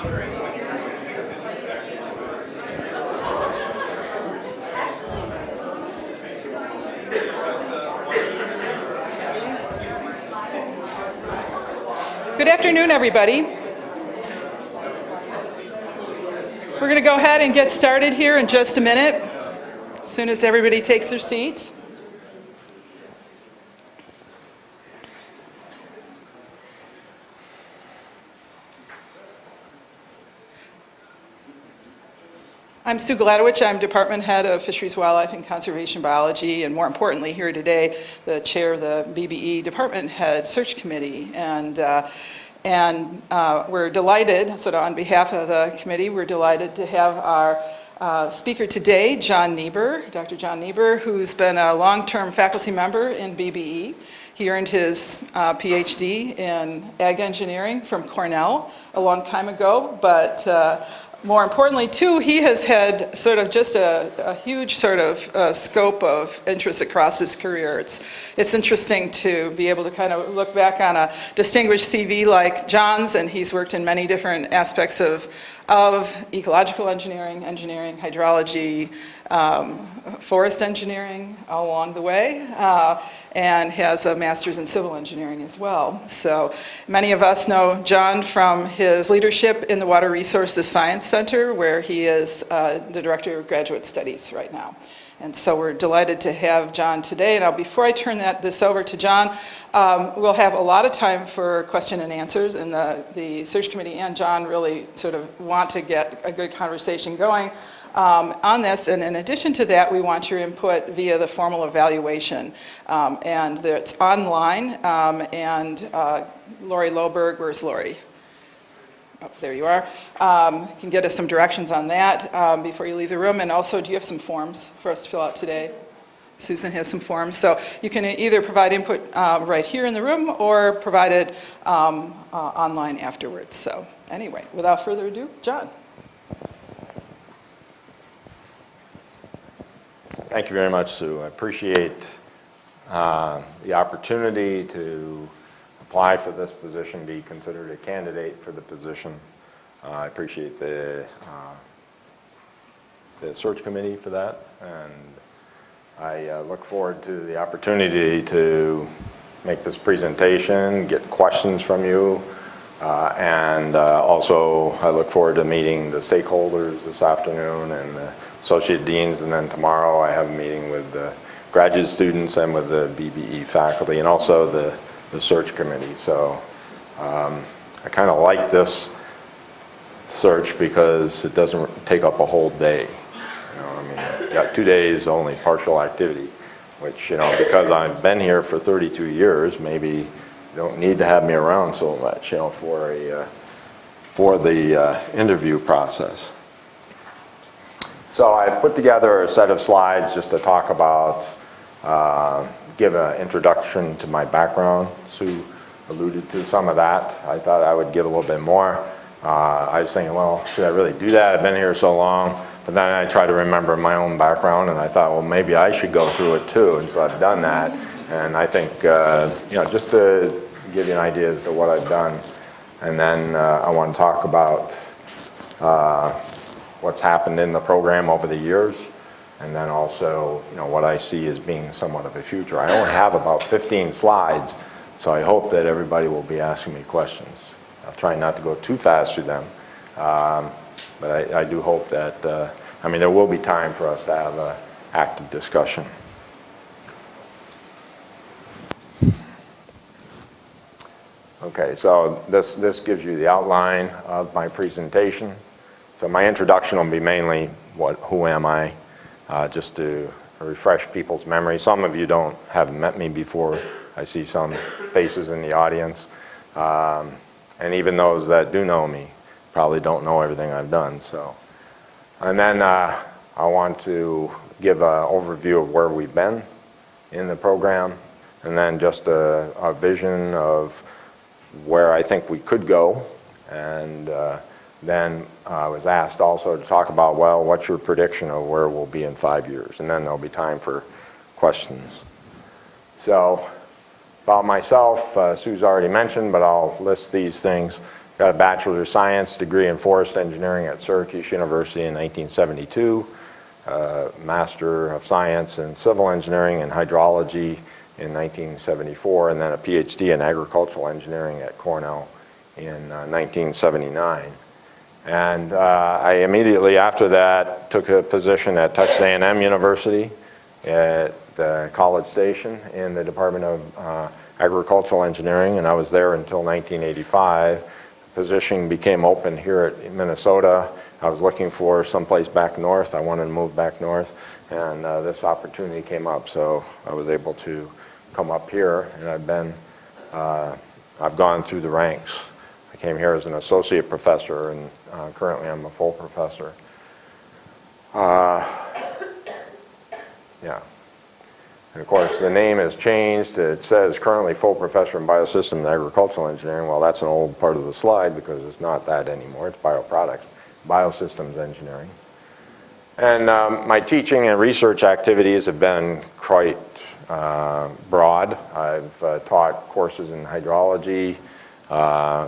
Good afternoon, everybody. We're going to go ahead and get started here in just a minute, as soon as everybody takes their seats. I'm Sue Gladowich. I'm Department Head of Fisheries, Wildlife, and Conservation Biology, and more importantly here today, the Chair of the BBE Department Head Search Committee. And we're delighted, so on behalf of the committee, we're delighted to have our speaker today, John Niebuhr, Dr. John Niebuhr, who's been a long-term faculty member in BBE. He earned his PhD in ag engineering from Cornell a long time ago, but more importantly, too, he has had sort of just a huge sort of scope of interest across his career. It's interesting to be able to kind of look back on a distinguished CV like John's, and he's worked in many different aspects of ecological engineering, hydrology, forest engineering all along the way, and has a master's in civil engineering as well. So many of us know John from his leadership in the Water Resources Science Center, where he is the Director of Graduate Studies right now. And so we're delighted to have John today. Now, before I turn this over to John, we'll have a lot of time for question and answers, and the search committee and John really sort of want to get a good conversation going on this. And in addition to that, we want your input via the formal evaluation. And it's online, and Lori Loberg, where's Lori? Oh, there you are. You can get us some directions on that before you leave the room. And also, do you have some forms for us to fill out today? Susan has some forms. So you can either provide input right here in the room or provide it online afterwards. So anyway, without further ado, John. Thank you very much, Sue. I appreciate the opportunity to apply for this position, be considered a candidate for the position. I appreciate the search committee for that, and I look forward to the opportunity to make this presentation, get questions from you, and also I look forward to meeting the stakeholders this afternoon and the associate deans, and then tomorrow I have a meeting with the graduate students and with the BBE faculty, and also the search committee. So I kind of like this search because it doesn't take up a whole day. You know, I mean, you got 2 days only partial activity, which, you know, because I've been here for 32 years, maybe you don't need to have me around so much, you know, for the interview process. So I put together a set of slides just to talk about, give an introduction to my background. Sue alluded to some of that. I thought I would give a little bit more. I was thinking, well, should I really do that? I've been here so long. But then I tried to remember my own background, and I thought, well, maybe I should go through it too. And so I've done that. And I think, you know, just to give you an idea as to what I've done. And then I want to talk about what's happened in the program over the years. And then also, you know, what I see as being somewhat of a future. I only have about 15 slides, so I hope that everybody will be asking me questions. I'll try not to go too fast through them, but I do hope that, I mean, there will be time for us to have an active discussion. Okay, so this gives you the outline of my presentation. So my introduction will be mainly who am I? Just to refresh people's memory. Some of you haven't met me before. I see some faces in the audience. And even those that do know me probably don't know everything I've done. So, and then I want to give an overview of where we've been in the program, and then just a vision of where I think we could go. And then I was asked also to talk about, well, what's your prediction of where we'll be in 5 years? And then there'll be time for questions. So about myself, Sue's already mentioned, but I'll list these things. Got a Bachelor of Science degree in Forest Engineering at Syracuse University in 1972. Master of Science in Civil Engineering and Hydrology in 1974, and then a PhD in Agricultural Engineering at Cornell in 1979. And I immediately after that took a position at Texas A&M University at the College Station in the Department of Agricultural Engineering, and I was there until 1985. The position became open here at Minnesota. I was looking for someplace back north. I wanted to move back north, and this opportunity came up, so I was able to come up here, and I've gone through the ranks. I came here as an associate professor, and currently I'm a full professor. Yeah. And of course, the name has changed. It says currently full professor in biosystems and agricultural engineering. Well, that's an old part of the slide because it's not that anymore. It's bioproducts, biosystems engineering. And my teaching and research activities have been quite broad. I've taught courses in hydrology,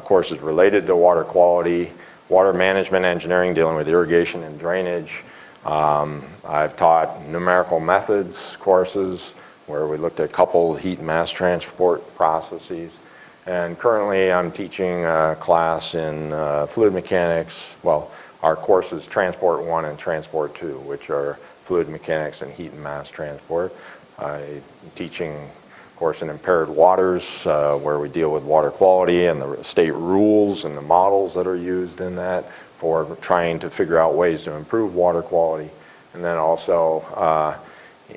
courses related to water quality, water management engineering dealing with irrigation and drainage. I've taught numerical methods courses where we looked at coupled heat and mass transport processes. And currently I'm teaching a class in fluid mechanics. Well, our courses Transport 1 and Transport 2, which are fluid mechanics and heat and mass transport. I'm teaching a course in impaired waters where we deal with water quality and the state rules and the models that are used in that for trying to figure out ways to improve water quality. And then also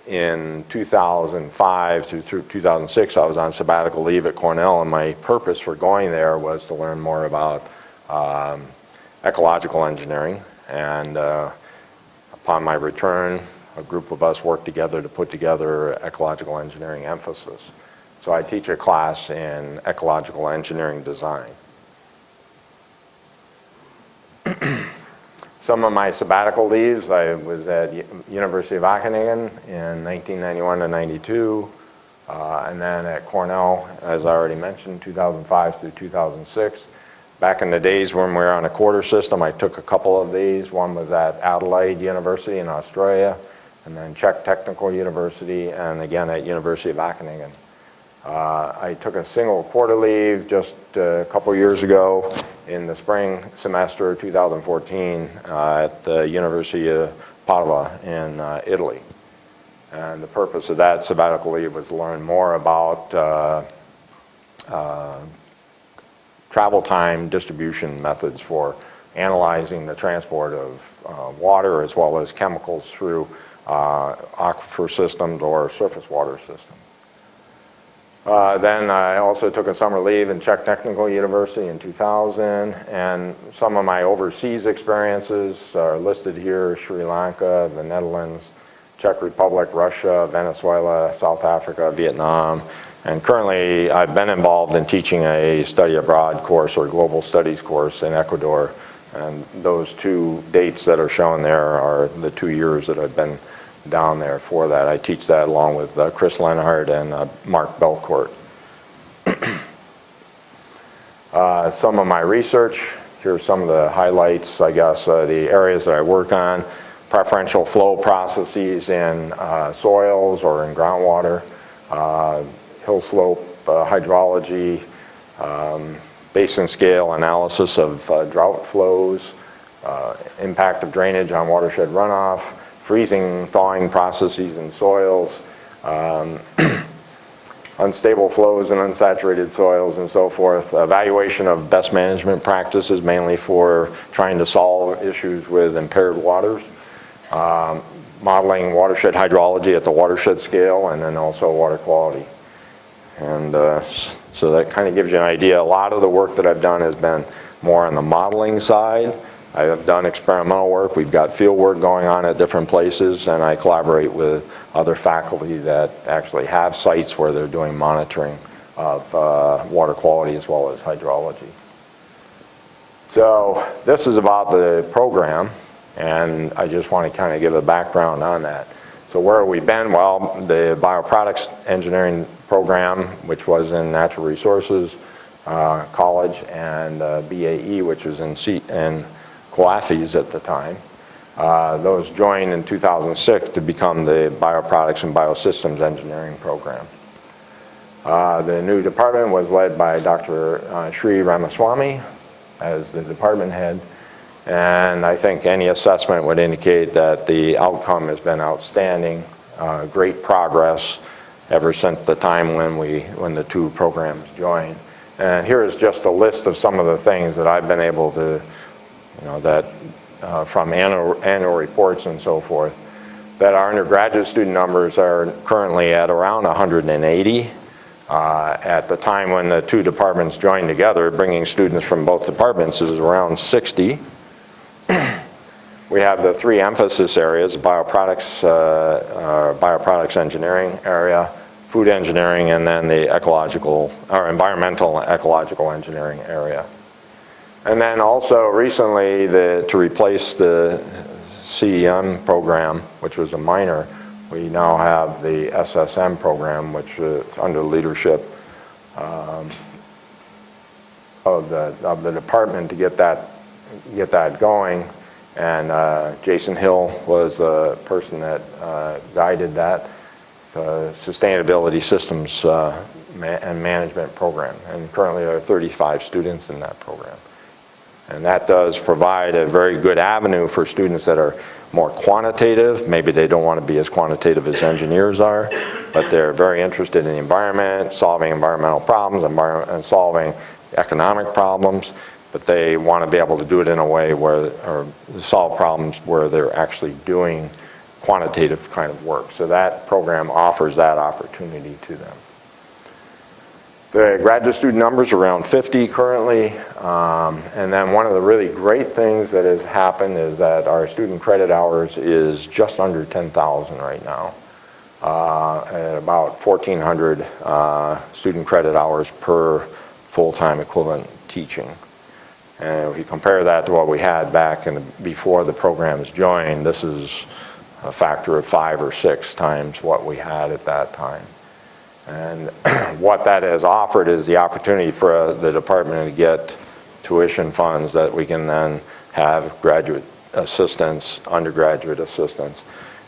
in 2005 through 2006, I was on sabbatical leave at Cornell, and my purpose for going there was to learn more about ecological engineering. And upon my return, a group of us worked together to put together ecological engineering emphasis. So I teach a class in ecological engineering design. Some of my sabbatical leaves, I was at University of Wageningen in 1991 to 92, and then at Cornell, as I already mentioned, 2005 through 2006. Back in the days when we were on a quarter system, I took a couple of these. One was at Adelaide University in Australia, and then Czech Technical University, and again at University of Wageningen. I took a single quarter leave just a couple years ago in the spring semester 2014 at the University of Padua in Italy. And the purpose of that sabbatical leave was to learn more about travel time distribution methods for analyzing the transport of water as well as chemicals through aquifer systems or surface water systems. Then I also took a summer leave in Czech Technical University in 2000, and some of my overseas experiences are listed here: Sri Lanka, the Netherlands, Czech Republic, Russia, Venezuela, South Africa, Vietnam. And currently I've been involved in teaching a study abroad course or global studies course in Ecuador. And those two dates that are shown there are the 2 years that I've been down there for that. I teach that along with Chris Lenhart and Mark Belcourt. Some of my research, here are some of the highlights, I guess, the areas that I work on: preferential flow processes in soils or in groundwater, hill slope hydrology, basin scale analysis of drought flows, impact of drainage on watershed runoff, freezing, thawing processes in soils, unstable flows in unsaturated soils and so forth, evaluation of best management practices mainly for trying to solve issues with impaired waters, modeling watershed hydrology at the watershed scale, and then also water quality. And so that kind of gives you an idea. A lot of the work that I've done has been more on the modeling side. I have done experimental work. We've got field work going on at different places, and I collaborate with other faculty that actually have sites where they're doing monitoring of water quality as well as hydrology. So this is about the program, and I just want to kind of give a background on that. So where have we been? Well, the bioproducts engineering program, which was in natural resources, College, and BAE, which was in Coathese at the time. Those joined in 2006 to become the Bioproducts and Biosystems Engineering program. The new department was led by Dr. Sri Ramaswamy as the department head, and I think any assessment would indicate that the outcome has been outstanding, great progress ever since the time when the two programs joined. And here is just a list of some of the things that I've been able to, from annual reports and so forth, that our undergraduate student numbers are currently at around 180. At the time when the two departments joined together, bringing students from both departments is around 60. We have the three emphasis areas: bioproducts engineering area, food engineering, and then the environmental and ecological engineering area. And then also recently, to replace the CEM program, which was a minor, we now have the SSM program, which is under leadership of the department to get that going. And Jason Hill was the person that guided that sustainability systems and management program. And currently there are 35 students in that program. And that does provide a very good avenue for students that are more quantitative. Maybe they don't want to be as quantitative as engineers are, but they're very interested in the environment, solving environmental problems, and solving economic problems, but they want to be able to do it in a way or solve problems where they're actually doing quantitative kind of work. So that program offers that opportunity to them. The graduate student numbers are around 50 currently, and then one of the really great things that has happened is that our student credit hours is just under 10,000 right now, at about 1,400 student credit hours per full-time equivalent teaching. And if you compare that to what we had back before the programs joined, this is a factor of 5 or 6 times what we had at that time. And what that has offered is the opportunity for the department to get tuition funds that we can then have graduate assistants, undergraduate assistants.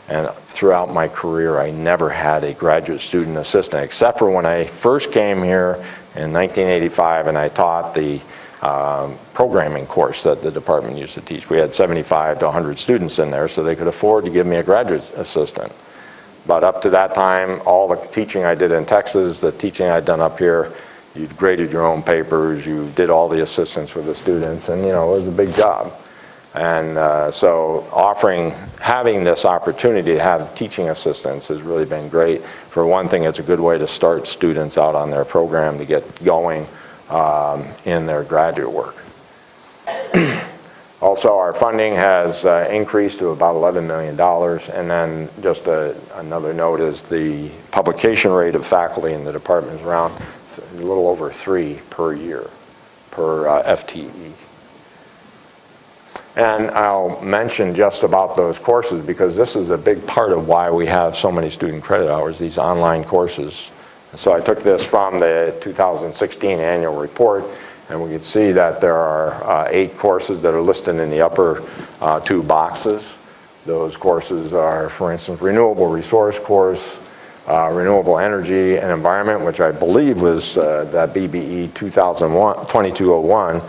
And throughout my career, I never had a graduate student assistant, except for when I first came here in 1985 and I taught the programming course that the department used to teach. We had 75 to 100 students in there, so they could afford to give me a graduate assistant. But up to that time, all the teaching I did in Texas, the teaching I'd done up here, you graded your own papers, you did all the assistance with the students, and it was a big job. And so having this opportunity to have teaching assistants has really been great. For one thing, it's a good way to start students out on their program to get going in their graduate work. Also, our funding has increased to about $11 million, and then just another note is the publication rate of faculty in the department is around a little over 3 per year, per FTE. And I'll mention just about those courses because this is a big part of why we have so many student credit hours, these online courses. So I took this from the 2016 annual report, and we can see that there are 8 courses that are listed in the upper 2 boxes. Those courses are, for instance, renewable resource course, renewable energy and environment, which I believe was that BBE 2201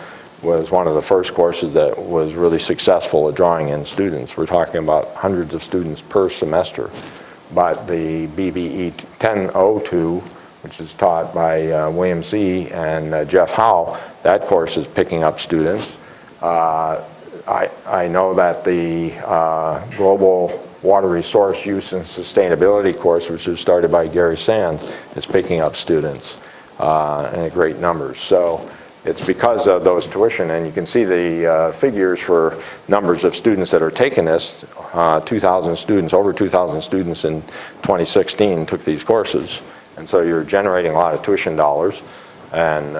was one of the first courses that was really successful at drawing in students. We're talking about hundreds of students per semester. But the BBE 1002, which is taught by William C. and Jeff Howe, that course is picking up students. I know that the Global Water Resource Use and Sustainability course, which was started by Gary Sands, is picking up students in great numbers. So it's because of those tuition, and you can see the figures for numbers of students that are taking this. 2,000 students, over 2,000 students in 2016 took these courses. And so you're generating a lot of tuition dollars, and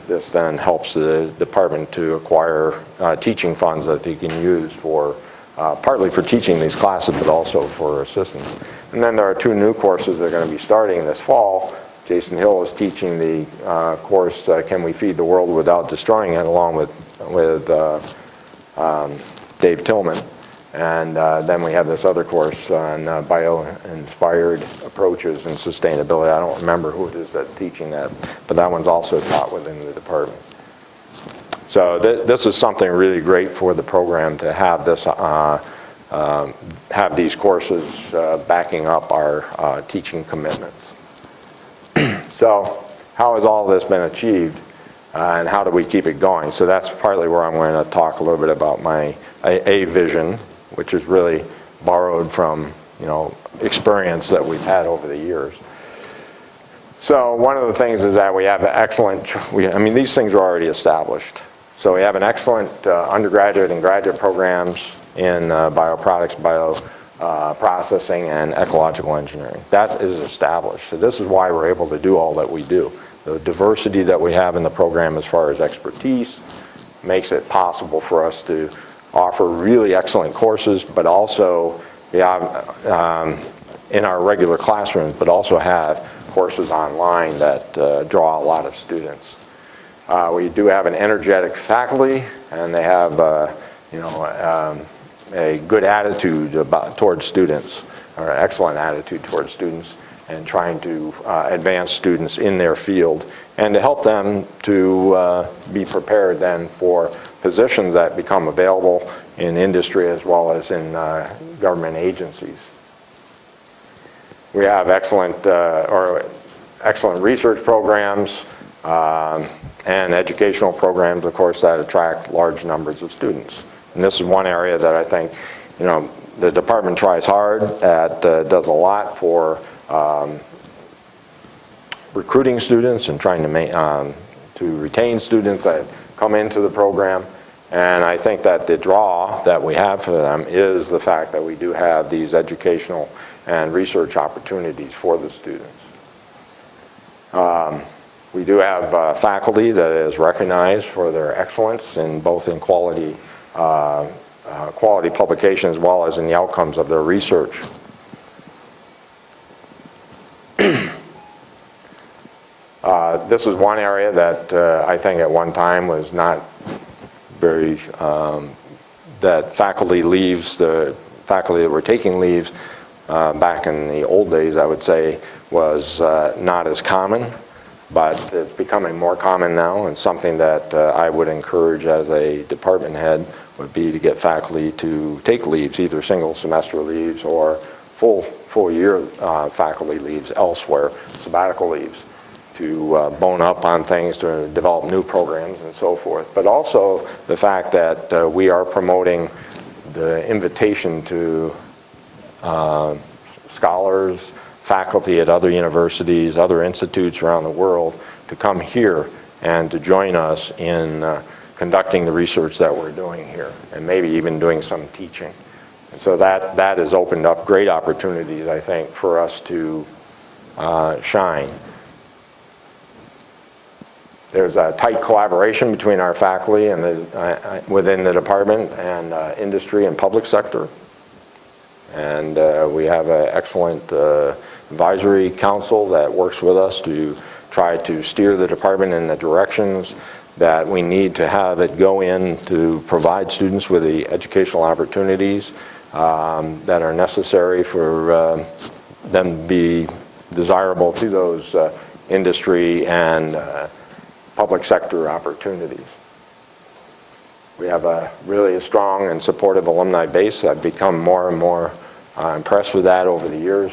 this then helps the department to acquire teaching funds that they can use for, partly for teaching these classes, but also for assistance. And then there are 2 new courses that are going to be starting this fall Jason Hill is teaching the course, Can We Feed the World Without Destroying It, along with Dave Tillman. And then we have this other course on bio-inspired approaches and sustainability. I don't remember who it is that's teaching that, but that one's also taught within the department. So this is something really great for the program to have this, have these courses backing up our teaching commitments. So how has all this been achieved, and how do we keep it going? So that's partly where I'm going to talk a little bit about my A vision, which is really borrowed from, experience that we've had over the years. So one of the things is that we have excellent, these things are already established. So we have an excellent undergraduate and graduate programs in bioproducts, bioprocessing, and ecological engineering. That is established. So this is why we're able to do all that we do. The diversity that we have in the program as far as expertise makes it possible for us to offer really excellent courses, but also in our regular classrooms, but also have courses online that draw a lot of students. We do have an energetic faculty, and they have a good attitude towards students, or an excellent attitude towards students, and trying to advance students in their field, and to help them to be prepared then for positions that become available in industry as well as in government agencies. We have excellent research programs and educational programs, of course, that attract large numbers of students. And this is one area that I think, the department tries hard at, does a lot for recruiting students and trying to retain students that come into the program. And I think that the draw that we have for them is the fact that we do have these educational and research opportunities for the students. We do have faculty that is recognized for their excellence in both in quality publication as well as in the outcomes of their research. This is one area that I think at one time was not very, that faculty leaves, the faculty that were taking leaves back in the old days, I would say, was not as common, but it's becoming more common now, and something that I would encourage as a department head would be to get faculty to take leaves, either single semester leaves or full year faculty leaves elsewhere, sabbatical leaves, to bone up on things, to develop new programs and so forth. But also the fact that we are promoting the invitation to scholars, faculty at other universities, other institutes around the world to come here and to join us in conducting the research that we're doing here, and maybe even doing some teaching. And so that has opened up great opportunities, I think, for us to shine. There's a tight collaboration between our faculty and within the department and industry and public sector. And we have an excellent advisory council that works with us to try to steer the department in the directions that we need to have it go in to provide students with the educational opportunities that are necessary for them to be desirable to those industry and public sector opportunities. We have a really strong and supportive alumni base. I've become more and more impressed with that over the years,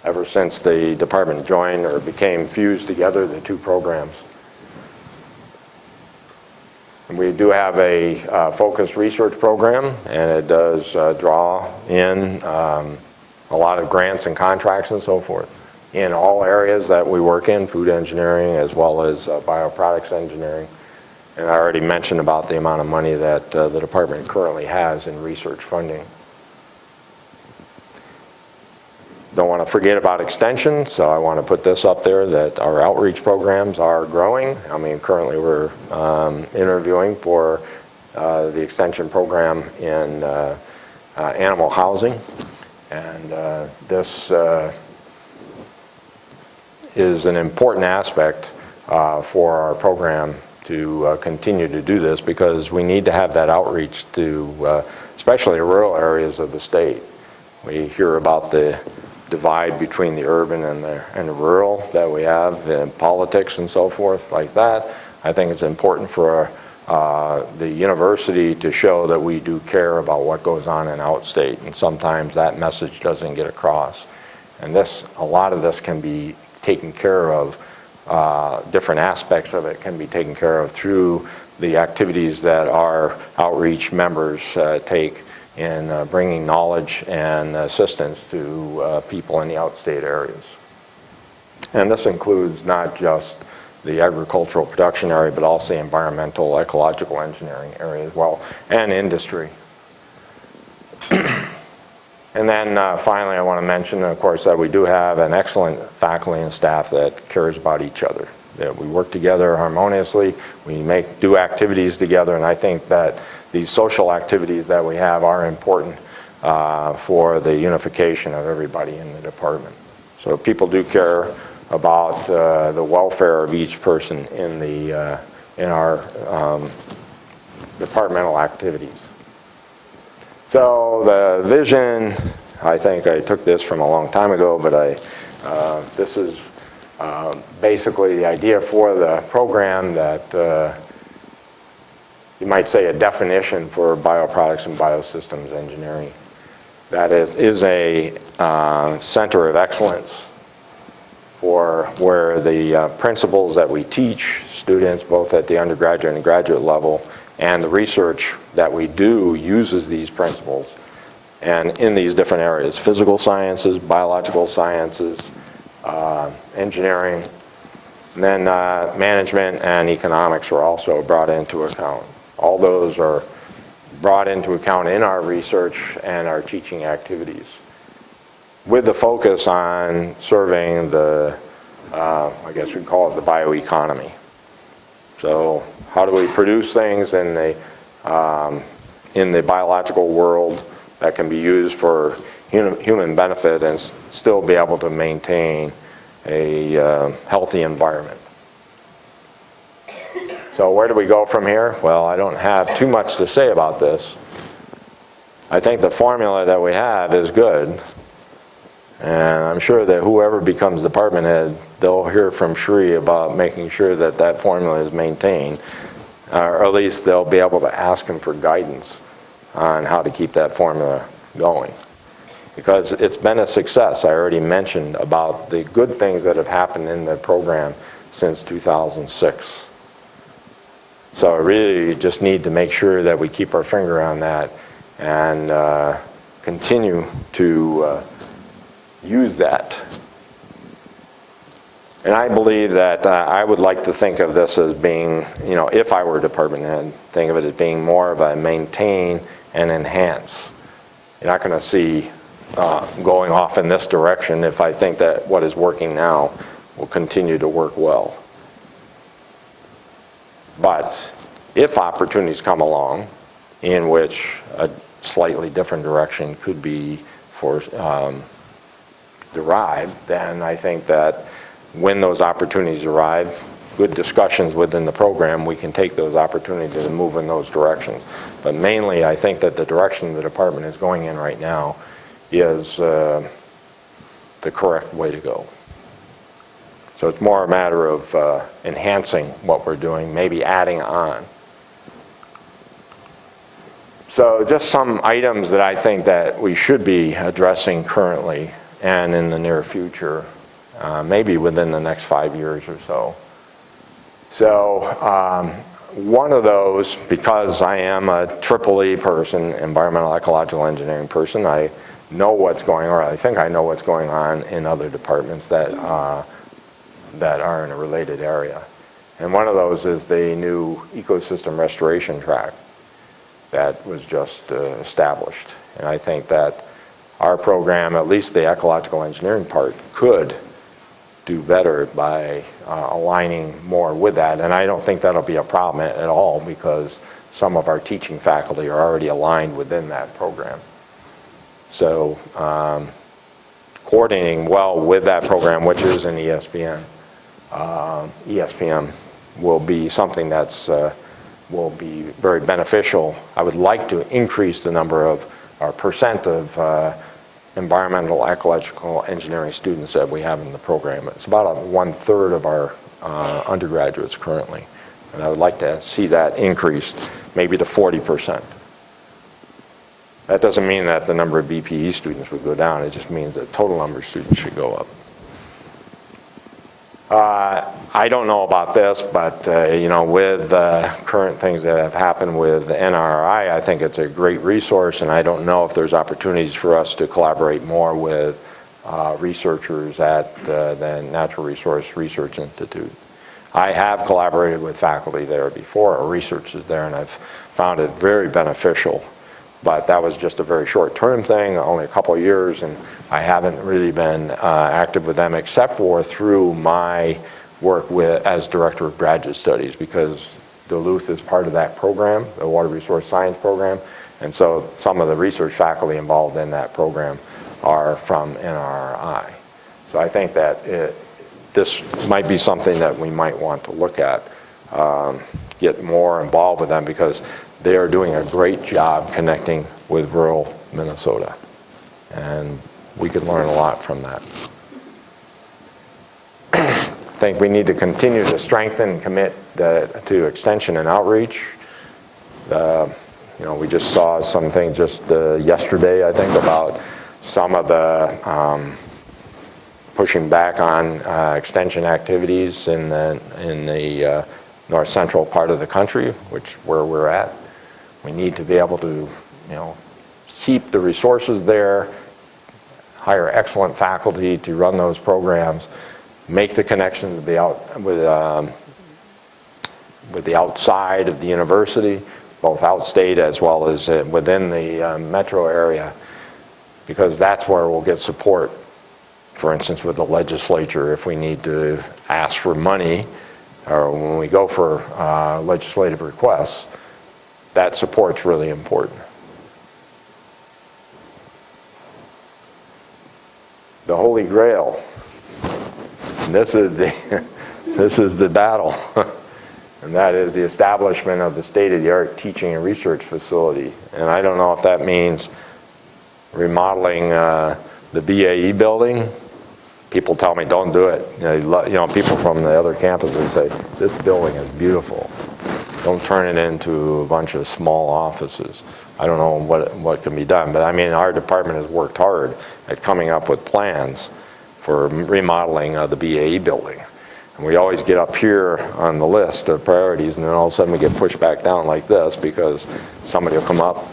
ever since the department joined or became fused together, the two programs. And we do have a focused research program, and it does draw in a lot of grants and contracts and so forth in all areas that we work in, food engineering as well as bioproducts engineering. And I already mentioned about the amount of money that the department currently has in research funding. Don't want to forget about extension, so I want to put this up there that our outreach programs are growing. Currently we're interviewing for the extension program in animal housing, and this is an important aspect for our program to continue to do this, because we need to have that outreach to especially rural areas of the state. We hear about the divide between the urban and the rural that we have in politics and so forth like that. I think it's important for the university to show that we do care about what goes on in outstate, and sometimes that message doesn't get across. And a lot of this can be taken care of, different aspects of it can be taken care of through the activities that our outreach members take in bringing knowledge and assistance to people in the outstate areas. And this includes not just the agricultural production area, but also the environmental, ecological engineering area as well, and industry. And then finally, I want to mention, of course, that we do have an excellent faculty and staff that cares about each other, that we work together harmoniously, we do activities together, and I think that these social activities that we have are important for the unification of everybody in the department. So people do care about the welfare of each person in our departmental activities. So the vision, I think I took this from a long time ago, but this is basically the idea for the program, that you might say a definition for bioproducts and biosystems engineering. That is a center of excellence for where the principles that we teach students both at the undergraduate and graduate level, and the research that we do uses these principles, and in these different areas: physical sciences, biological sciences, engineering, and then management and economics are also brought into account. All those are brought into account in our research and our teaching activities, with the focus on serving the, I guess we'd call it the bioeconomy. So how do we produce things in the biological world that can be used for human benefit and still be able to maintain a healthy environment? So where do we go from here? Well, I don't have too much to say about this. I think the formula that we have is good. And I'm sure that whoever becomes department head, they'll hear from Shri about making sure that that formula is maintained. Or at least they'll be able to ask him for guidance on how to keep that formula going. Because it's been a success. I already mentioned about the good things that have happened in the program since 2006. So I really just need to make sure that we keep our finger on that and continue to use that. And I believe that I would like to think of this as being, you know, if I were department head, think of it as being more of a maintain and enhance. You're not going to see going off in this direction if I think that what is working now will continue to work well. But if opportunities come along in which a slightly different direction could be derived, then I think that when those opportunities arrive, good discussions within the program, we can take those opportunities and move in those directions. But mainly, I think that the direction the department is going in right now is the correct way to go. So it's more a matter of enhancing what we're doing, maybe adding on. So just some items that I think that we should be addressing currently and in the near future, maybe within the next 5 years or so. So one of those, because I am a EEE person, environmental ecological engineering person, I know what's going on, I think I know what's going on in other departments that are in a related area. And one of those is the new ecosystem restoration track that was just established. And I think that our program, at least the ecological engineering part, could do better by aligning more with that. And I don't think that'll be a problem at all, because some of our teaching faculty are already aligned within that program. So coordinating well with that program, which is an ESPN. ESPN will be something that's will be very beneficial. I would like to increase the number of, or percent of environmental, ecological engineering students that we have in the program. It's about 1/3 of our undergraduates currently. And I would like to see that increased, maybe to 40%. That doesn't mean that the number of BPE students would go down. It just means that total number of students should go up. I don't know about this, but you know, with current things that have happened with the NRI, I think it's a great resource, and I don't know if there's opportunities for us to collaborate more with researchers at the Natural Resource Research Institute. I have collaborated with faculty there before, or researchers there, and I've found it very beneficial. But that was just a very short-term thing, only a couple of years, and I haven't really been active with them except for through my work as Director of Graduate Studies, because Duluth is part of that program, the Water Resource Science program, and so some of the research faculty involved in that program are from NRI. So I think that this might be something that we might want to look at, get more involved with them, because they are doing a great job connecting with rural Minnesota, and we could learn a lot from that. I think we need to continue to strengthen and commit to extension and outreach. You know, we just saw something just yesterday, I think, about some of the pushing back on extension activities in the north central part of the country, where we're at. We need to be able to, you know, keep the resources there, hire excellent faculty to run those programs, make the connections with the outside of the university, both outstate as well as within the metro area, because that's where we'll get support. For instance, with the legislature, if we need to ask for money, or when we go for legislative requests, that support's really important. The Holy Grail. And this is the battle, and that is the establishment of the state-of-the-art teaching and research facility. And I don't know if that means remodeling the BAE building. People tell me don't do it. You know, people from the other campuses say this building is beautiful. Don't turn it into a bunch of small offices. I don't know what can be done, but I mean, our department has worked hard at coming up with plans for remodeling the BAE building. And we always get up here on the list of priorities, and then all of a sudden we get pushed back down like this, because somebody will come up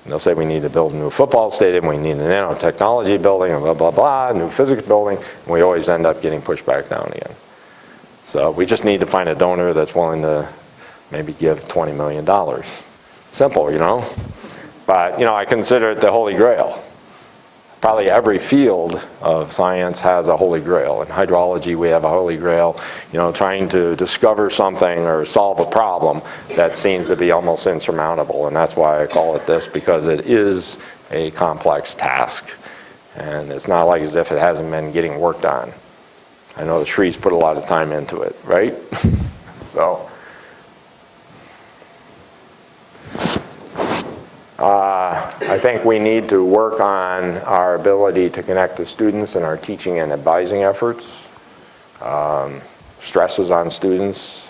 and they'll say we need to build a new football stadium, we need a nanotechnology building, and blah, blah, blah, a new physics building, and we always end up getting pushed back down again. So we just need to find a donor that's willing to maybe give $20 million. Simple, you know? But, you know, I consider it the Holy Grail. Probably every field of science has a Holy Grail. In hydrology, we have a Holy Grail, you know, trying to discover something or solve a problem that seems to be almost insurmountable. And that's why I call it this, because it is a complex task. And it's not like as if it hasn't been getting worked on. I know the Shrees put a lot of time into it, right? So. I think we need to work on our ability to connect to students in our teaching and advising efforts. Stresses on students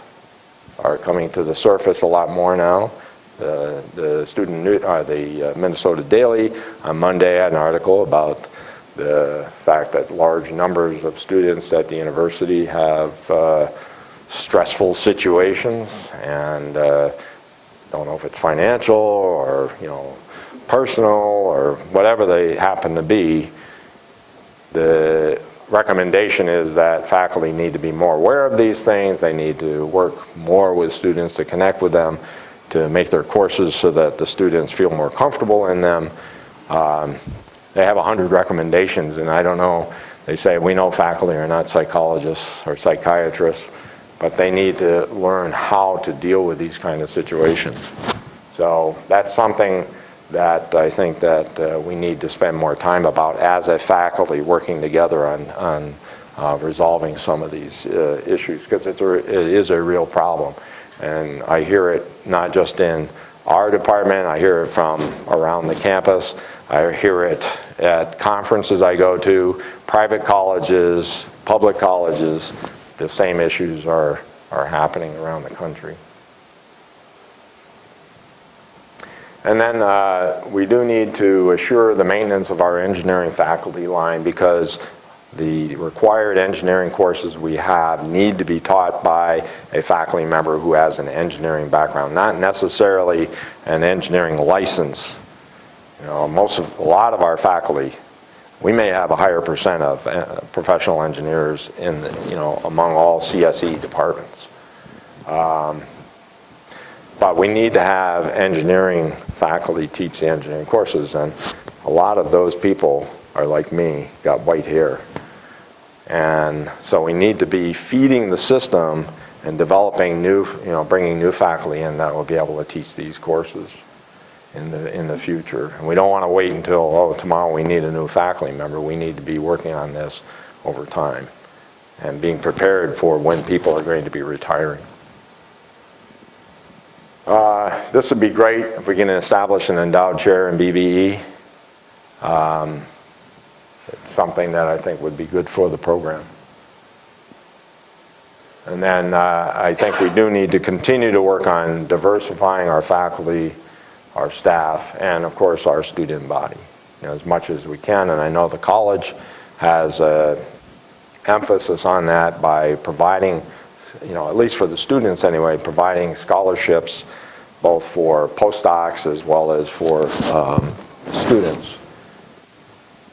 are coming to the surface a lot more now. The Minnesota Daily on Monday had an article about the fact that large numbers of students at the university have stressful situations, and don't know if it's financial or, you know, personal or whatever they happen to be. The recommendation is that faculty need to be more aware of these things. They need to work more with students to connect with them, to make their courses so that the students feel more comfortable in them. They have 100 recommendations, and I don't know, they say we know faculty are not psychologists or psychiatrists, but they need to learn how to deal with these kind of situations. So that's something that I think that we need to spend more time about as a faculty working together on resolving some of these issues, because it is a real problem. And I hear it not just in our department, I hear it from around the campus, I hear it at conferences I go to, private colleges, public colleges, the same issues are happening around the country. And then we do need to assure the maintenance of our engineering faculty line, because the required engineering courses we have need to be taught by a faculty member who has an engineering background, not necessarily an engineering license. You know, a lot of our faculty, we may have a higher percent of professional engineers in among all CSE departments. But we need to have engineering faculty teach the engineering courses, and a lot of those people are like me, got white hair. And so we need to be feeding the system and developing new, bringing new faculty in that will be able to teach these courses in the future. And we don't want to wait until, tomorrow we need a new faculty member. We need to be working on this over time and being prepared for when people are going to be retiring. This would be great if we can establish an endowed chair in BBE. It's something that I think would be good for the program. And then I think we do need to continue to work on diversifying our faculty, our staff, and of course our student body, as much as we can. And I know the college has an emphasis on that by providing, at least for the students anyway, providing scholarships both for postdocs as well as for students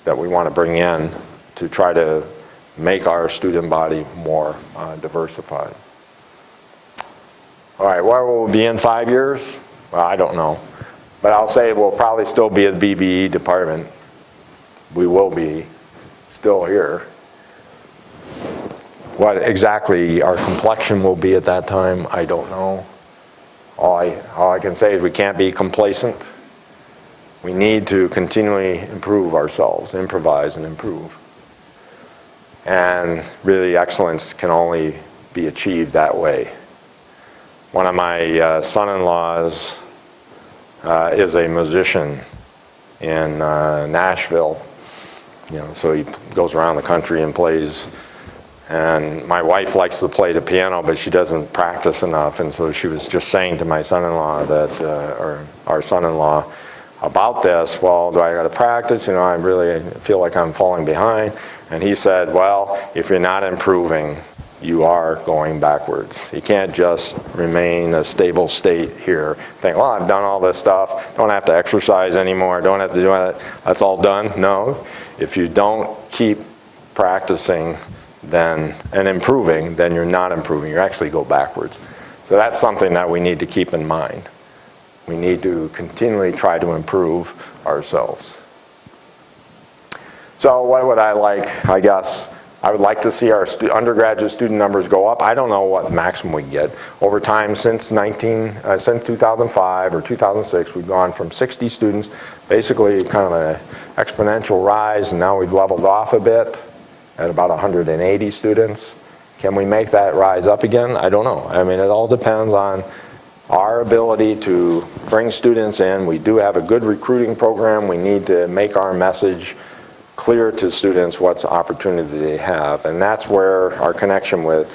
that we want to bring in to try to make our student body more diversified. All right, where will we be in 5 years? Well, I don't know. But I'll say we'll probably still be at the BBE department. We will be still here. What exactly our complexion will be at that time, I don't know. All I can say is we can't be complacent. We need to continually improve ourselves, improvise and improve. And really excellence can only be achieved that way. One of my son-in-laws is a musician in Nashville. So he goes around the country and plays. And my wife likes to play the piano, but she doesn't practice enough. And so she was just saying to my son-in-law that, or our son-in-law, about this. Well, do I got to practice? I really feel like I'm falling behind. And he said, well, if you're not improving, you are going backwards. You can't just remain a stable state here. Think, well, I've done all this stuff. Don't have to exercise anymore. Don't have to do that. That's all done. No. If you don't keep practicing and improving, then you're not improving. You actually go backwards. So that's something that we need to keep in mind. We need to continually try to improve ourselves. So what would I like? I guess I would like to see our undergraduate student numbers go up. I don't know what maximum we get. Over time, since 2005 or 2006, we've gone from 60 students, basically kind of an exponential rise, and now we've leveled off a bit at about 180 students. Can we make that rise up again? I don't know. I mean, it all depends on our ability to bring students in. We do have a good recruiting program. We need to make our message clear to students what's opportunity they have. And that's where our connection with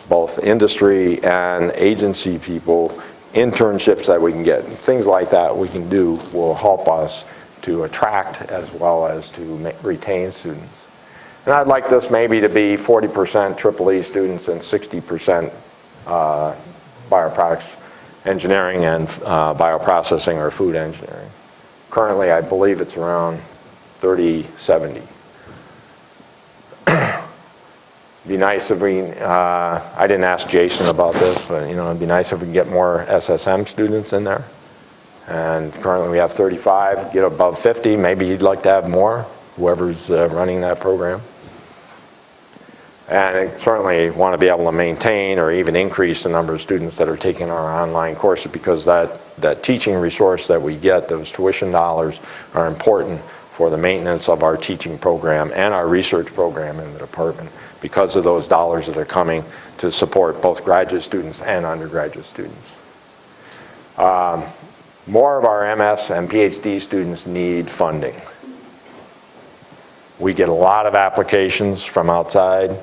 both industry and agency people, internships that we can get, things like that we can do will help us to attract as well as to retain students. And I'd like this maybe to be 40% EEE students and 60% bioproducts engineering and bioprocessing or food engineering. Currently, I believe it's around 30-70. Be nice if we, I didn't ask Jason about this, but it'd be nice if we could get more SSM students in there. And currently we have 35, get above 50, maybe you'd like to have more, whoever's running that program. And I certainly want to be able to maintain or even increase the number of students that are taking our online courses, because that teaching resource that we get, those tuition dollars, are important for the maintenance of our teaching program and our research program in the department, because of those dollars that are coming to support both graduate students and undergraduate students. More of our MS and PhD students need funding. We get a lot of applications from outside,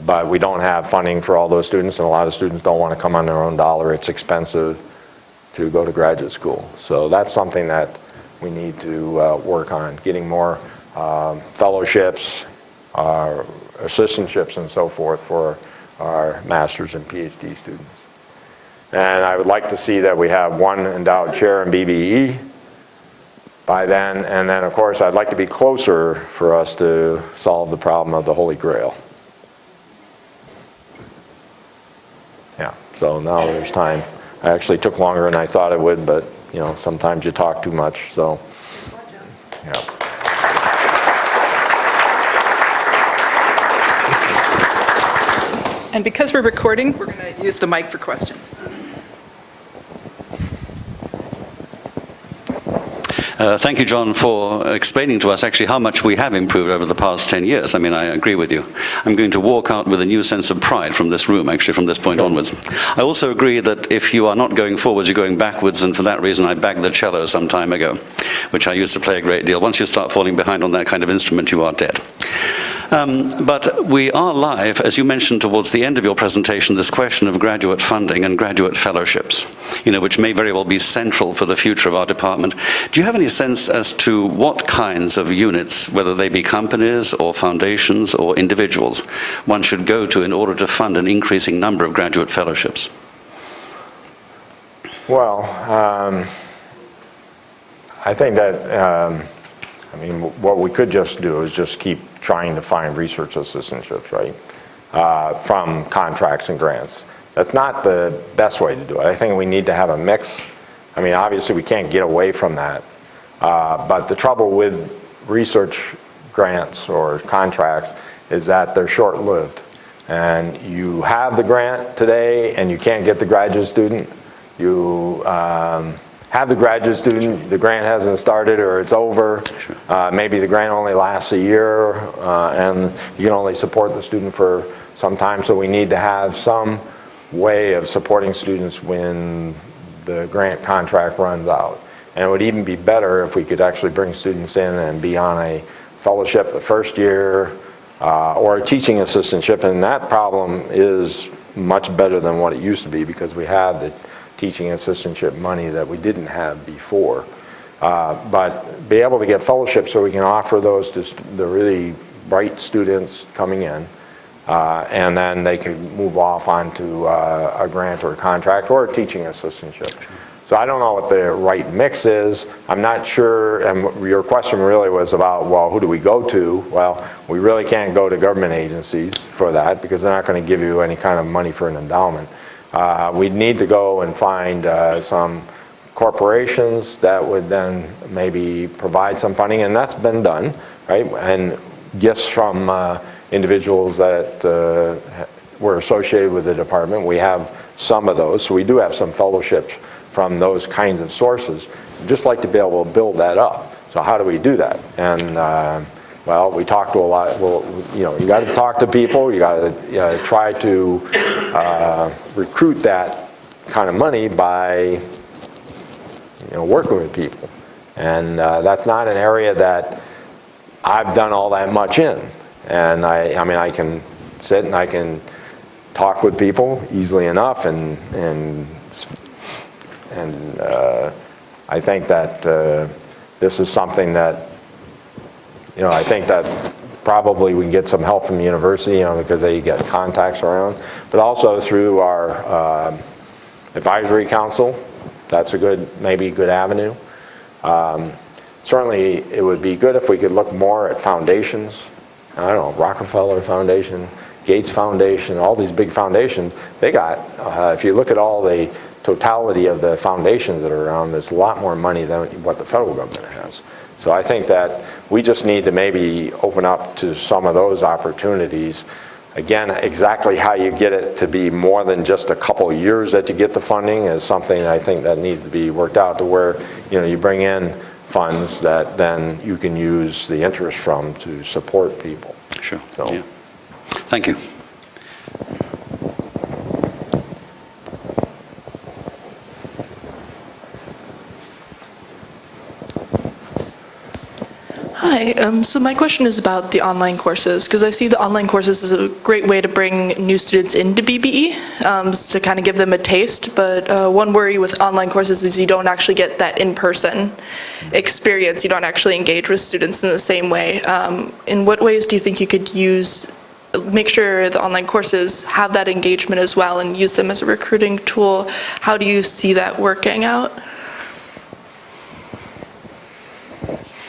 but we don't have funding for all those students, and a lot of students don't want to come on their own dollar. It's expensive to go to graduate school. So that's something that we need to work on, getting more fellowships, assistantships, and so forth for our master's and PhD students. And I would like to see that we have one endowed chair in BBE by then, and then of course I'd like to be closer for us to solve the problem of the Holy Grail. Yeah, so now there's time. I actually took longer than I thought it would, but you know, sometimes you talk too much, so yeah. And because we're recording, we're going to use the mic for questions. Thank you, John, for explaining to us actually how much we have improved over the past 10 years. I mean, I agree with you. I'm going to walk out with a new sense of pride from this room, actually, from this point onwards. I also agree that if you are not going forwards, you're going backwards, and for that reason I bagged the cello some time ago, which I used to play a great deal. Once you start falling behind on that kind of instrument, you are dead. But we are live, as you mentioned towards the end of your presentation, this question of graduate funding and graduate fellowships, you know, which may very well be central for the future of our department. Do you have any sense as to what kinds of units, whether they be companies or foundations or individuals, one should go to in order to fund an increasing number of graduate fellowships? Well, I think that, I mean, what we could just do is just keep trying to find research assistantships, right, from contracts and grants. That's not the best way to do it. I think we need to have a mix. I mean, obviously we can't get away from that. But the trouble with research grants or contracts is that they're short-lived. And you have the grant today and you can't get the graduate student. You have the graduate student, the grant hasn't started or it's over. Maybe the grant only lasts a year and you can only support the student for some time. So we need to have some way of supporting students when the grant contract runs out. And it would even be better if we could actually bring students in and be on a fellowship the first year or a teaching assistantship. And that problem is much better than what it used to be because we have the teaching assistantship money that we didn't have before. But be able to get fellowships so we can offer those to the really bright students coming in, and then they can move off onto a grant or a contract or a teaching assistantship. So I don't know what the right mix is. I'm not sure, and your question really was about, well, who do we go to? Well, we really can't go to government agencies for that because they're not going to give you any kind of money for an endowment. We'd need to go and find some corporations that would then maybe provide some funding, and that's been done, right? And gifts from individuals that were associated with the department. We have some of those, so we do have some fellowships from those kinds of sources. I'd just like to be able to build that up. So how do we do that? And well, we talk to a lot. Well, you know, you got to talk to people. You got to try to recruit that kind of money by working with people. And that's not an area that I've done all that much in. And I mean, I can sit and I can talk with people easily enough, and I think that this is something that, I think that probably we can get some help from the university, because they get contacts around, but also through our advisory council. That's a good, maybe a good avenue. Certainly, it would be good if we could look more at foundations. I don't know, Rockefeller Foundation, Gates Foundation, all these big foundations. They got, if you look at all the totality of the foundations that are around, there's a lot more money than what the federal government has. So I think that we just need to maybe open up to some of those opportunities. Again, exactly how you get it to be more than just a couple of years that you get the funding is something I think that needs to be worked out, to where, you know, you bring in funds that then you can use the interest from to support people. Sure. So. Yeah. Thank you. Hi, so my question is about the online courses, because I see the online courses as a great way to bring new students into BBE, to kind of give them a taste, but one worry with online courses is you don't actually get that in-person experience. You don't actually engage with students in the same way. In what ways do you think you could make sure the online courses have that engagement as well and use them as a recruiting tool? How do you see that working out?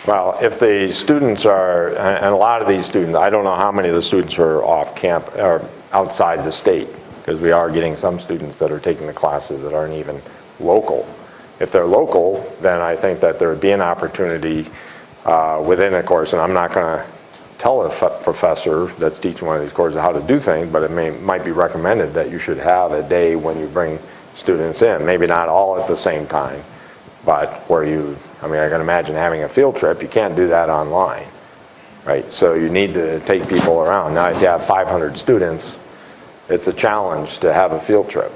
Well, if the students are, and a lot of these students, I don't know how many of the students are off camp or outside the state, because we are getting some students that are taking the classes that aren't even local. If they're local, then I think that there would be an opportunity within a course, and I'm not going to tell a professor that's teaching one of these courses how to do things, but it might be recommended that you should have a day when you bring students in, maybe not all at the same time, but where you, I mean, I can imagine having a field trip. You can't do that online, right? So you need to take people around. Now, if you have 500 students, it's a challenge to have a field trip.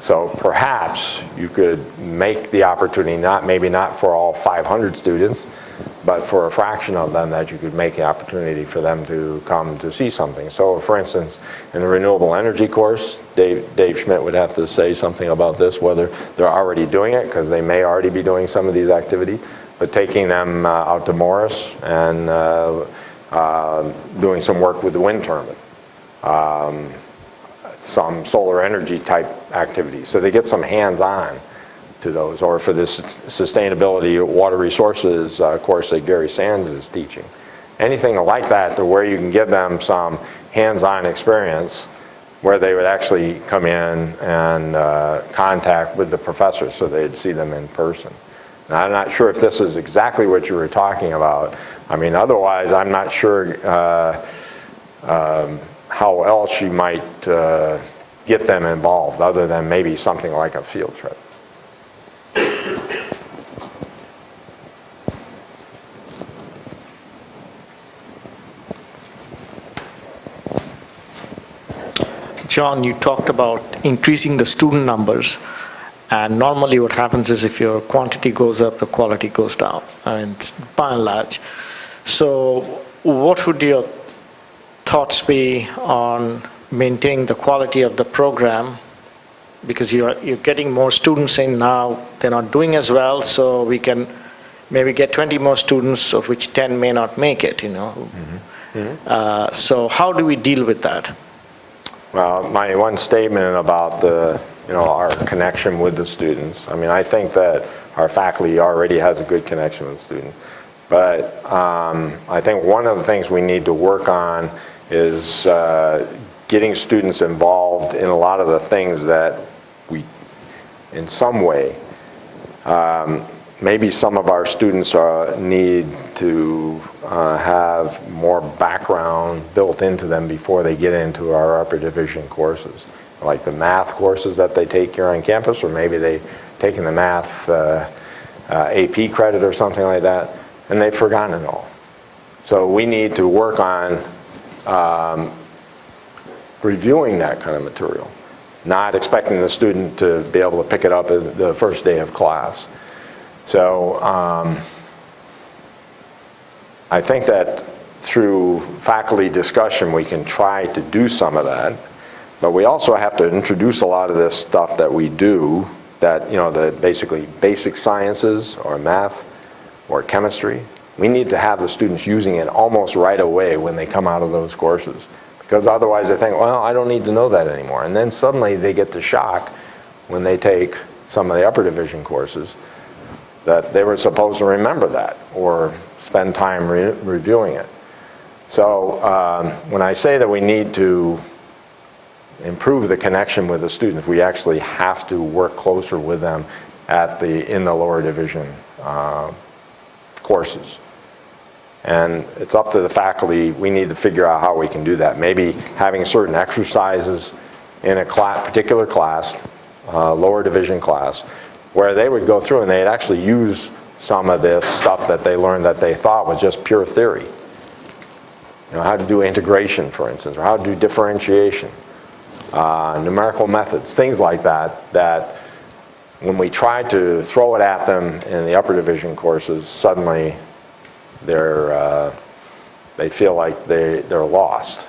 So perhaps you could make the opportunity, maybe not for all 500 students, but for a fraction of them, that you could make the opportunity for them to come to see something. So for instance, in the renewable energy course, Dave Schmidt would have to say something about this, whether they're already doing it, because they may already be doing some of these activities, but taking them out to Morris and doing some work with the wind turbine, some solar energy type activities. So they get some hands-on to those, or for this sustainability water resources course that Gary Sands is teaching. Anything like that, to where you can give them some hands-on experience where they would actually come in and contact with the professors, so they'd see them in person. Now, I'm not sure if this is exactly what you were talking about. I mean, otherwise, I'm not sure how else you might get them involved, other than maybe something like a field trip. John, you talked about increasing the student numbers, and normally what happens is if your quantity goes up, the quality goes down, and by and large. So what would your thoughts be on maintaining the quality of the program? Because you're getting more students in now, they're not doing as well, so we can maybe get 20 more students, of which 10 may not make it, you know. Mm-hmm. Mm-hmm. So how do we deal with that? Well, my one statement about our connection with the students, I mean, I think that our faculty already has a good connection with students. But I think one of the things we need to work on is getting students involved in a lot of the things that we, in some way, maybe some of our students need to have more background built into them before they get into our upper division courses, like the math courses that they take here on campus, or maybe they've taken the math AP credit or something like that, and they've forgotten it all. So we need to work on reviewing that kind of material, not expecting the student to be able to pick it up the first day of class. So I think that through faculty discussion we can try to do some of that, but we also have to introduce a lot of this stuff that we do, that, you know, the basically basic sciences or math or chemistry. We need to have the students using it almost right away when they come out of those courses, because otherwise they think, well, I don't need to know that anymore. And then suddenly they get the shock when they take some of the upper division courses that they were supposed to remember that or spend time reviewing it. So when I say that we need to improve the connection with the students, we actually have to work closer with them in the lower division courses. And it's up to the faculty. We need to figure out how we can do that. Maybe having certain exercises in a particular class, lower division class, where they would go through and they'd actually use some of this stuff that they learned that they thought was just pure theory. You know, how to do integration, for instance, or how to do differentiation, numerical methods, things like that, that when we try to throw it at them in the upper division courses, suddenly they feel like they're lost.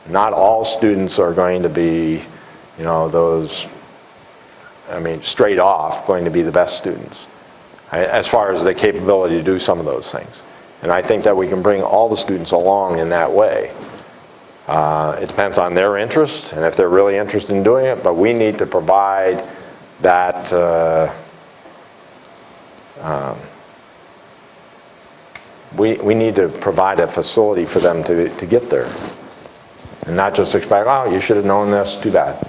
Not all students are going to be, you know, those, I mean, straight off going to be the best students as far as the capability to do some of those things. And I think that we can bring all the students along in that way. It depends on their interest and if they're really interested in doing it, but we need to provide that we need to provide a facility for them to get there. And not just expect, oh, you should have known this, too bad.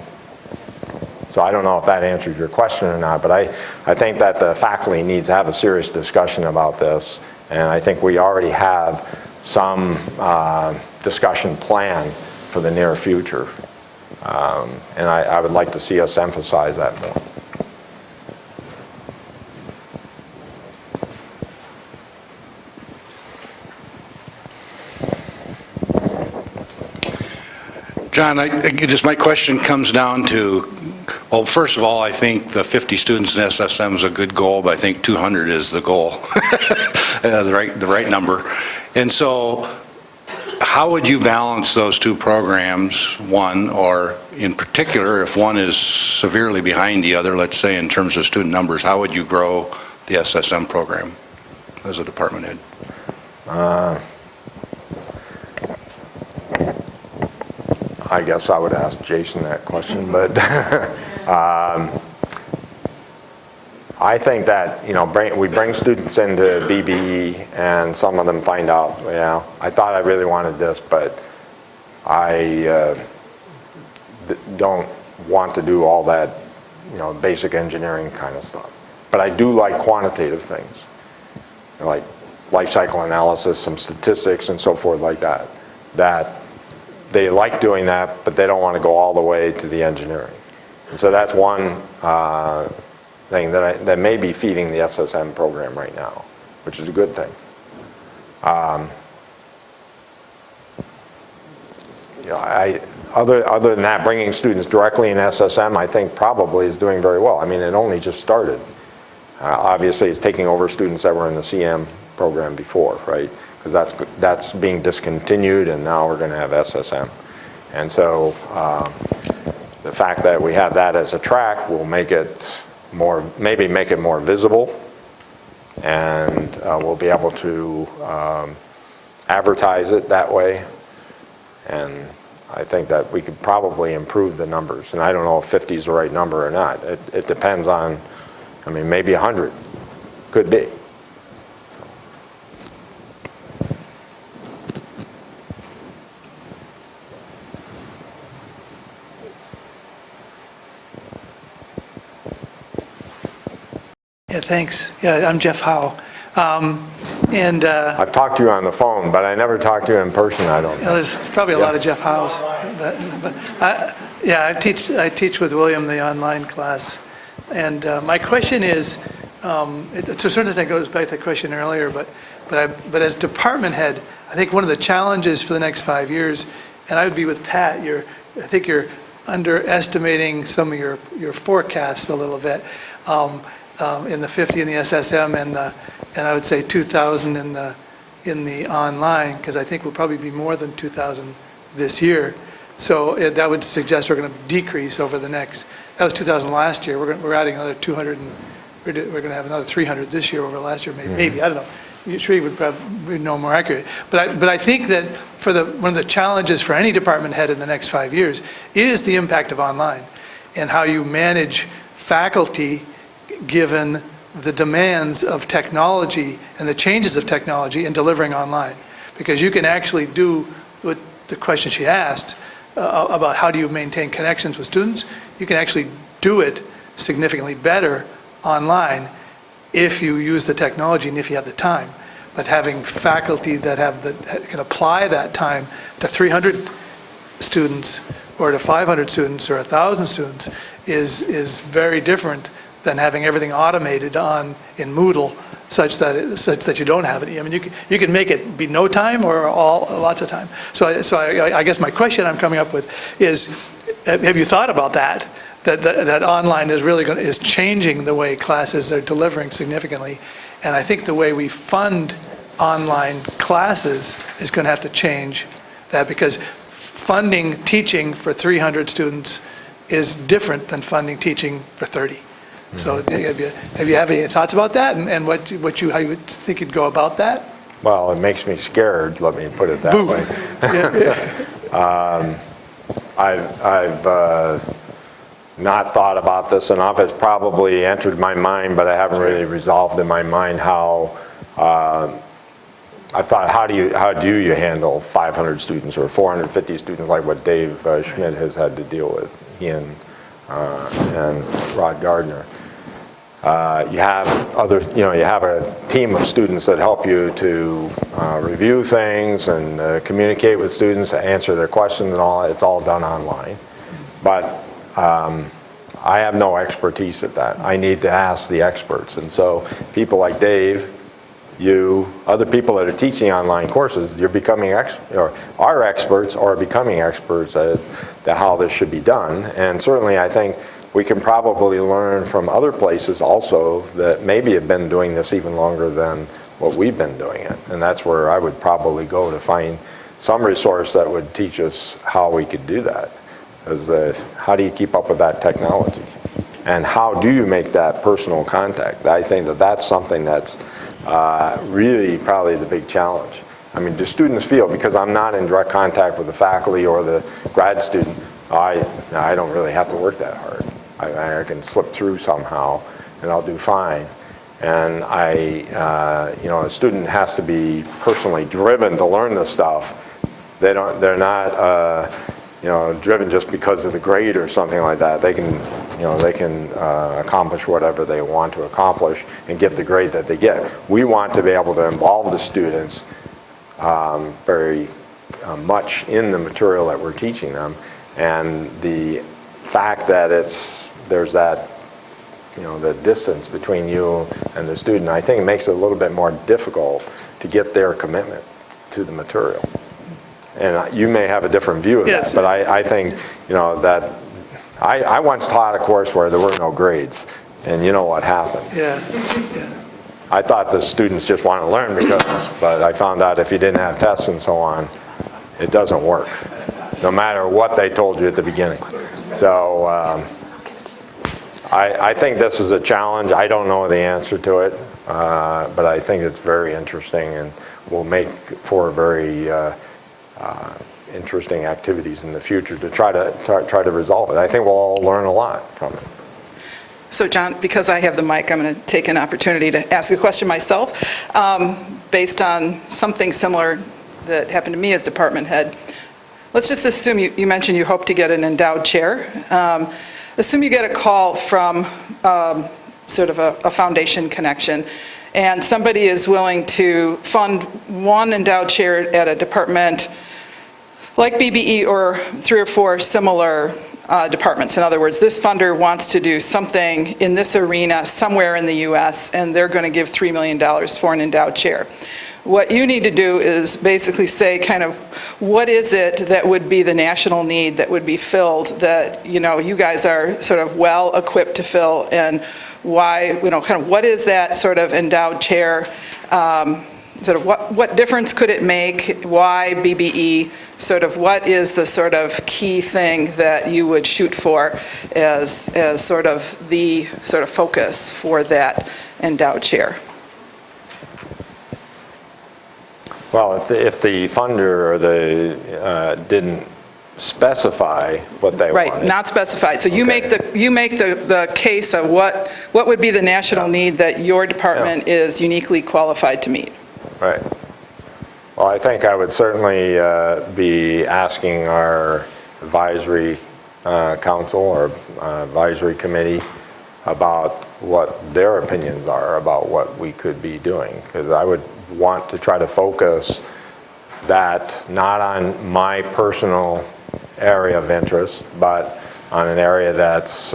So I don't know if that answers your question or not, but I think that the faculty needs to have a serious discussion about this, and I think we already have some discussion planned for the near future. And I would like to see us emphasize that more. John, my question comes down to, well, first of all, I think the 50 students in SSM is a good goal, but I think 200 is the goal, the right number. And so how would you balance those two programs, one, or in particular, if one is severely behind the other, let's say in terms of student numbers, how would you grow the SSM program as a department head? I guess I would ask Jason that question, but I think that, you know, we bring students into BBE and some of them find out, you know, I thought I really wanted this, but I don't want to do all that, you know, basic engineering kind of stuff. But I do like quantitative things, like life cycle analysis, some statistics and so forth like that, that they like doing that, but they don't want to go all the way to the engineering. And so that's one thing that may be feeding the SSM program right now, which is a good thing. You know, other than that, bringing students directly in SSM, I think probably is doing very well. I mean, it only just started. Obviously, it's taking over students that were in the CM program before, right? Because that's being discontinued, and now we're going to have SSM. And so the fact that we have that as a track will make it more, maybe make it more visible, and we'll be able to advertise it that way. And I think that we could probably improve the numbers. And I don't know if 50 is the right number or not. It depends on, I mean, maybe 100 could be. Yeah, thanks. Yeah, I'm Jeff Howe. I've talked to you on the phone, but I never talked to you in person, I don't know. There's probably a lot of Jeff Howes. I teach with William the online class. And my question is, to a certain extent it goes back to the question earlier, but as department head, I think one of the challenges for the next 5 years, and I would be with Pat, I think you're underestimating some of your forecasts a little bit. In the 50 in the SSM and I would say 2,000 in the online, because I think we'll probably be more than 2,000 this year. So that would suggest we're going to decrease over the next. That was 2,000 last year. We're adding another 200, and we're going to have another 300 this year over last year. Maybe I don't know. Sri would probably know more accurate. But I think that one of the challenges for any department head in the next 5 years is the impact of online and how you manage faculty given the demands of technology and the changes of technology in delivering online. Because you can actually do what the question she asked about how do you maintain connections with students, you can actually do it significantly better online if you use the technology and if you have the time. But having faculty that can apply that time to 300 students or to 500 students or 1,000 students is very different than having everything automated in Moodle such that you don't have it. I mean, you can make it be no time or lots of time. So I guess my question I'm coming up with is, have you thought about that? That online is really is changing the way classes are delivering significantly, and I think the way we fund online classes is going to have to change that, because funding teaching for 300 students is different than funding teaching for 30. So have you any thoughts about that, and how you would think you'd go about that? Well, it makes me scared, let me put it that Boom. way. Yeah. I've not thought about this enough. It's probably entered my mind, but I haven't really resolved in my mind how, I thought, how do you handle 500 students or 450 students like what Dave Schmidt has had to deal with, he and Rod Gardner. You have you have a team of students that help you to review things and communicate with students, answer their questions and all that. It's all done online. But I have no expertise at that. I need to ask the experts. And so people like Dave, you, other people that are teaching online courses, you're becoming are experts or becoming experts at how this should be done. And certainly I think we can probably learn from other places also that maybe have been doing this even longer than what we've been doing it. And that's where I would probably go to find some resource that would teach us how we could do that. How do you keep up with that technology? And how do you make that personal contact? I think that's something that's really probably the big challenge. I mean, do students feel, because I'm not in direct contact with the faculty or the grad student, I don't really have to work that hard. I can slip through somehow and I'll do fine. And a student has to be personally driven to learn this stuff. They're not driven just because of the grade or something like that. They can accomplish whatever they want to accomplish and get the grade that they get. We want to be able to involve the students very much in the material that we're teaching them, and the fact that there's that the distance between you and the student, I think makes it a little bit more difficult to get their commitment to the material. And you may have a different view of that, but I think that I once taught a course where there were no grades, and you know what happened. Yeah. I thought the students just want to learn but I found out if you didn't have tests and so on, it doesn't work, no matter what they told you at the beginning. So I think this is a challenge. I don't know the answer to it, but I think it's very interesting and will make for very interesting activities in the future to try to resolve it. I think we'll all learn a lot from it. So John, because I have the mic, I'm going to take an opportunity to ask a question myself, based on something similar that happened to me as department head. Let's just assume you mentioned you hope to get an endowed chair. Assume you get a call from sort of a foundation connection, and somebody is willing to fund one endowed chair at a department like BBE or 3 or 4 similar departments. In other words, this funder wants to do something in this arena somewhere in the US, and they're going to give $3 million for an endowed chair. What you need to do is basically say kind of what is it that would be the national need that would be filled that you guys are sort of well equipped to fill, and why, kind of what is that sort of endowed chair, sort of what difference could it make, why BBE, sort of what is the sort of key thing that you would shoot for as sort of the sort of focus for that endowed chair? Well, if the funder or didn't specify what they wanted. Right, not specified. So you make the case of what would be the national need that your department is uniquely qualified to meet. Right. Well, I think I would certainly be asking our advisory council or advisory committee about what their opinions are about what we could be doing, because I would want to try to focus that not on my personal area of interest, but on an area that's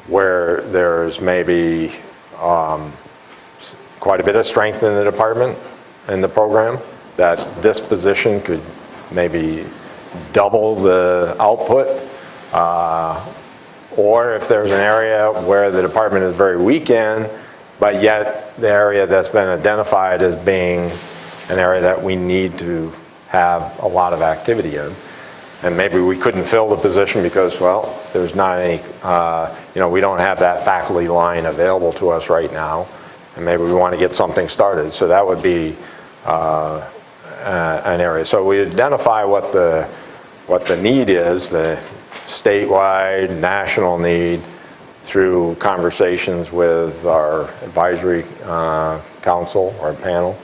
where there's maybe quite a bit of strength in the department, in the program, that this position could maybe double the output, or if there's an area where the department is very weak in, but yet the area that's been identified as being an area that we need to have a lot of activity in. And maybe we couldn't fill the position because, well, there's not any, we don't have that faculty line available to us right now, and maybe we want to get something started. So that would be an area. So we identify what the need is, the statewide, national need, through conversations with our advisory council or panel,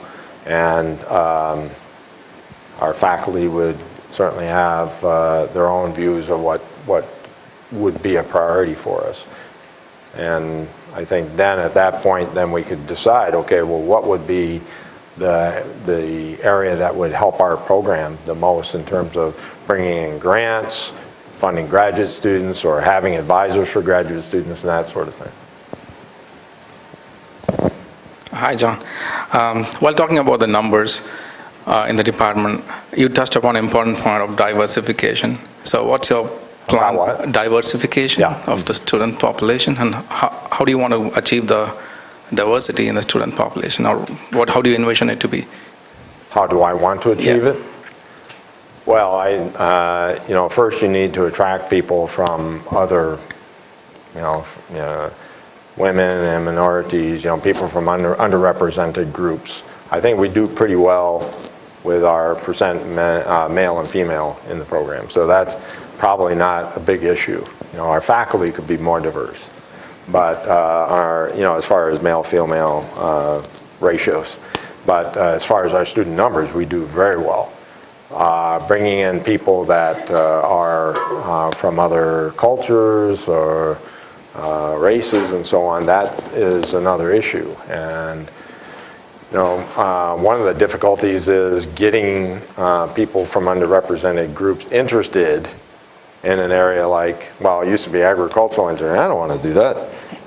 and our faculty would certainly have their own views of what would be a priority for us. And I think then at that point, then we could decide, okay, well, what would be the area that would help our program the most in terms of bringing in grants, funding graduate students, or having advisors for graduate students, and that sort of thing. Hi, John. While talking about the numbers in the department, you touched upon an important point of diversification. So what's your plan? About what? Diversification of the student population, and how do you want to achieve the diversity in the student population, or how do you envision it to be? How do I want to achieve it? Well, first you need to attract people from other, women and minorities, people from underrepresented groups. I think we do pretty well with our percent male and female in the program, so that's probably not a big issue. Our faculty could be more diverse, but as far as male-female ratios, but as far as our student numbers, we do very well. Bringing in people that are from other cultures or races and so on, that is another issue. And one of the difficulties is getting people from underrepresented groups interested in an area like, well, it used to be agricultural engineering. I don't want to do that.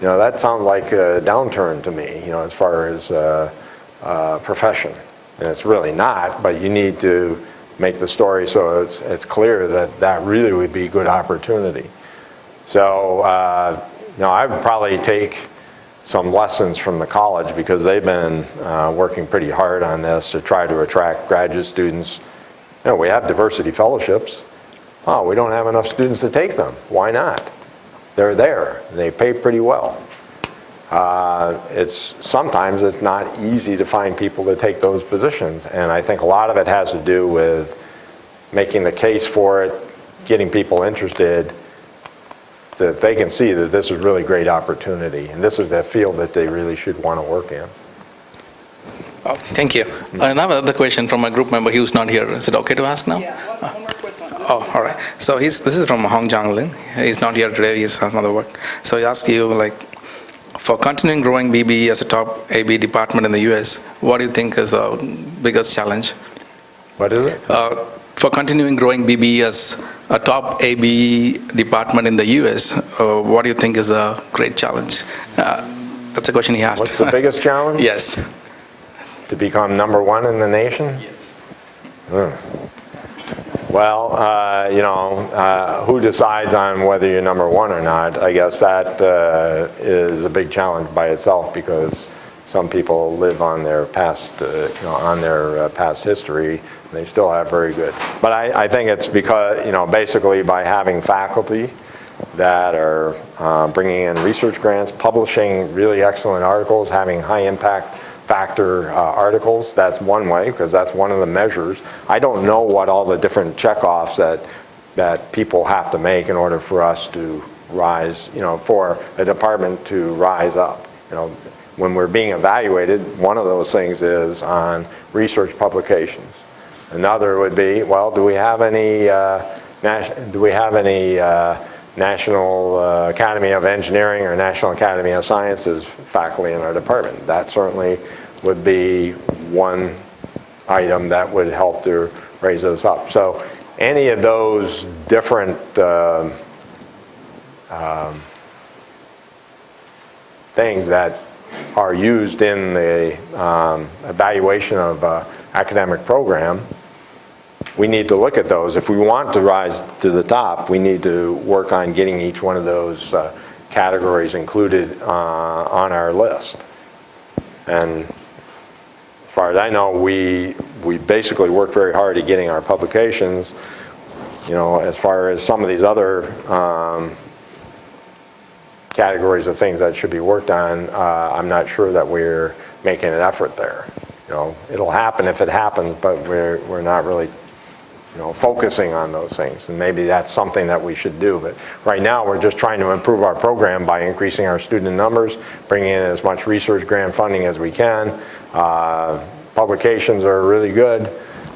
That sounds like a downturn to me, as far as profession. And it's really not, but you need to make the story so it's clear that really would be a good opportunity. So, I would probably take some lessons from the college, because they've been working pretty hard on this to try to attract graduate students. We have diversity fellowships. Oh, we don't have enough students to take them. Why not? They're there. They pay pretty well. Sometimes it's not easy to find people to take those positions, and I think a lot of it has to do with making the case for it, getting people interested, that they can see that this is really great opportunity, and this is the field that they really should want to work in. Oh, thank you. I have another question from a group member. He was not here. Is it okay to ask now? Yeah, one more question. Oh, all right. So this is from Hong Jiang Lin. He's not here today. He's on other work. So he asked you, for continuing growing BBE as a top AB department in the U.S., what do you think is the biggest challenge? What is it? For continuing growing BBE as a top AB department in the U.S., what do you think is a great challenge? That's a question he asked. What's the biggest challenge? Yes. To become #1 in the nation? Yes. Well, who decides on whether you're #1 or not? I guess that is a big challenge by itself, because some people live on their past, past history, and they still have very good. But I think it's because, basically by having faculty that are bringing in research grants, publishing really excellent articles, having high impact factor articles, that's one way, because that's one of the measures. I don't know what all the different checkoffs that people have to make in order for us to rise, for a department to rise up. When we're being evaluated, one of those things is on research publications. Another would be, well, do we have any National Academy of Engineering or National Academy of Sciences faculty in our department. That certainly would be one item that would help to raise us up. So any of those different things that are used in the evaluation of academic program, we need to look at those. If we want to rise to the top, we need to work on getting each one of those categories included on our list. And as far as I know, we basically work very hard at getting our publications. You know, as far as some of these other categories of things that should be worked on, I'm not sure that we're making an effort there. You know, it'll happen if it happens, but we're not really, you know, focusing on those things. And maybe that's something that we should do. But right now, we're just trying to improve our program by increasing our student numbers, bringing in as much research grant funding as we can. Publications are really good,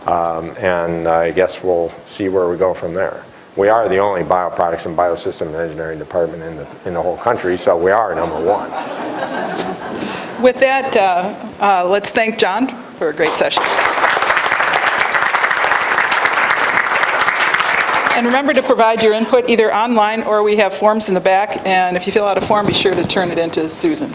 and I guess we'll see where we go from there. We are the only bioproducts and biosystems engineering department in the whole country, so we are number one. With that, let's thank John for a great session. And remember to provide your input either online or we have forms in the back, and if you fill out a form, be sure to turn it in to Susan.